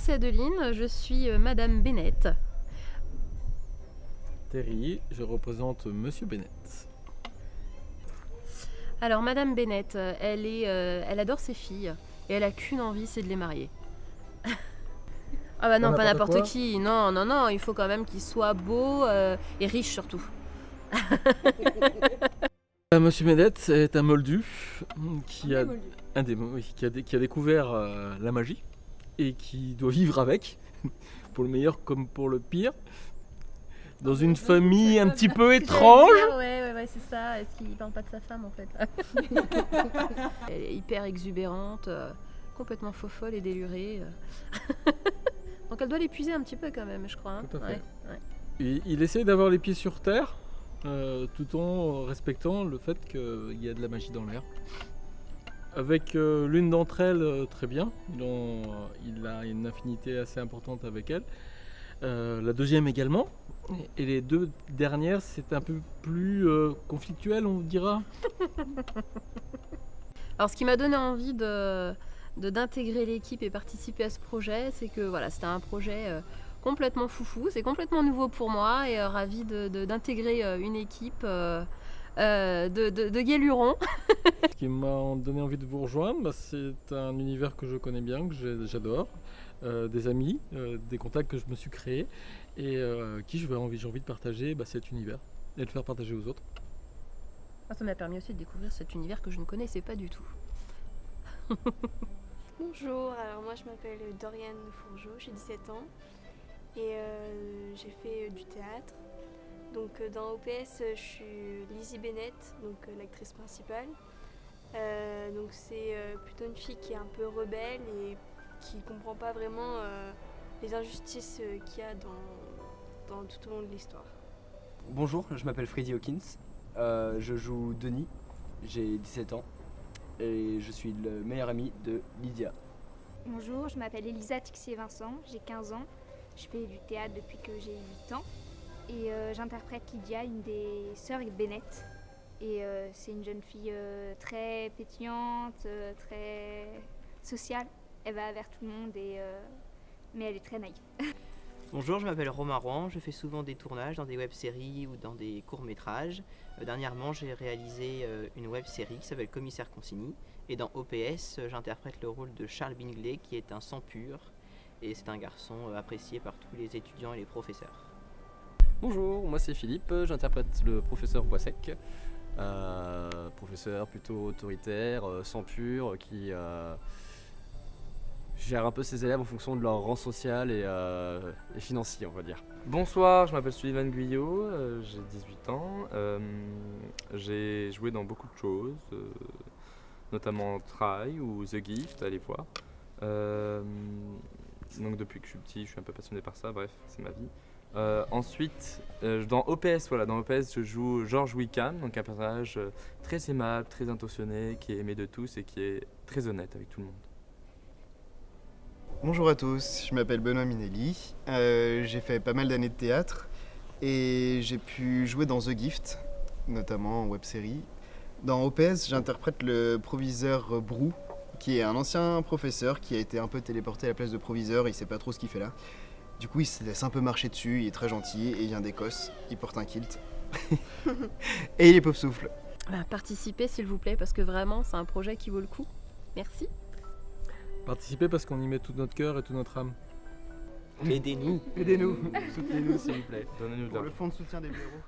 c'est Adeline, je suis Madame Bennett. Terry, je représente Monsieur Bennett. Alors Madame Bennett, elle adore ses filles et elle a qu'une envie, c'est de les marier. Ah bah non, pas n'importe qui, non, il faut quand même qu'il soit beau et riche surtout. Monsieur Bennett est un moldu qui a découvert la magie et qui doit vivre avec, pour le meilleur comme pour le pire, dans une famille un petit peu étrange. Ouais, c'est ça. Est-ce qu'il parle pas de sa femme en fait? Elle est hyper exubérante, complètement faux-folle et délurée. Donc elle doit l'épuiser un petit peu quand même, je crois. Hein. Tout à fait. Ouais. Et il essaie d'avoir les pieds sur terre, tout en respectant le fait qu'il y a de la magie dans l'air. Avec l'une d'entre elles, très bien, il a une affinité assez importante avec elle. La deuxième également. Et les deux dernières, c'est un peu plus conflictuel, on dira. Alors ce qui m'a donné envie d'intégrer l'équipe et participer à ce projet, c'est que voilà, c'était un projet complètement foufou, c'est complètement nouveau pour moi et ravie d'intégrer une équipe de guélurons. Ce qui m'a donné envie de vous rejoindre, c'est un univers que je connais bien, que j'adore, des amis, des contacts que je me suis créés et qui j'ai envie de partager cet univers et de le faire partager aux autres. Ça m'a permis aussi de découvrir cet univers que je ne connaissais pas du tout. Bonjour, alors moi je m'appelle Doriane Fourgeau, j'ai 17 ans et j'ai fait du théâtre. Donc dans OPS, je suis Lizzie Bennett, donc l'actrice principale. Donc c'est plutôt une fille qui est un peu rebelle et qui comprend pas vraiment les injustices qu'il y a dans tout au long de l'histoire. Bonjour, je m'appelle Freddy Hawkins, je joue Denis, j'ai 17 ans et je suis le meilleur ami de Lydia. Bonjour, je m'appelle Elisa Tixier-Vincent, j'ai 15 ans, je fais du théâtre depuis que j'ai 8 ans et j'interprète Lydia, une des sœurs Bennett. Et c'est une jeune fille très pétillante, très sociale, elle va vers tout le monde mais elle est très naïve. Bonjour, je m'appelle Romain Rouen, je fais souvent des tournages dans des web-séries ou dans des courts-métrages. Dernièrement, j'ai réalisé une web-série qui s'appelle Commissaire Consigny. Et dans OPS, j'interprète le rôle de Charles Bingley, qui est un sang pur. Et c'est un garçon apprécié par tous les étudiants et les professeurs. Bonjour, moi c'est Philippe, j'interprète le professeur Boissec. Professeur plutôt autoritaire, sang pur, qui gère un peu ses élèves en fonction de leur rang social et financier, on va dire. Bonsoir, je m'appelle Sullivan Guyot, j'ai 18 ans. J'ai joué dans beaucoup de choses, notamment Try ou The Gift, allez voir. Donc depuis que je suis petit, je suis un peu passionné par ça, bref, c'est ma vie. Ensuite, dans OPS, je joue George Wickham, donc un personnage très aimable, très intentionné, qui est aimé de tous et qui est très honnête avec tout le monde. Bonjour à tous, je m'appelle Benoît Minelli, j'ai fait pas mal d'années de théâtre et j'ai pu jouer dans The Gift, notamment en web-série. Dans OPS, j'interprète le proviseur Brou, qui est un ancien professeur qui a été un peu téléporté à la place de proviseur, il sait pas trop ce qu'il fait là. Du coup, il se laisse un peu marcher dessus, il est très gentil et il vient d'Écosse, il porte un kilt. Et il est pauvre souffle. Participez s'il vous plaît, parce que vraiment c'est un projet qui vaut le coup. Merci. Participez parce qu'on y met tout notre cœur et toute notre âme. Aidez-nous. Aidez-nous, soutenez-nous s'il vous plaît. Donnez-nous de Pour le l'argent. fonds de soutien des blaireaux.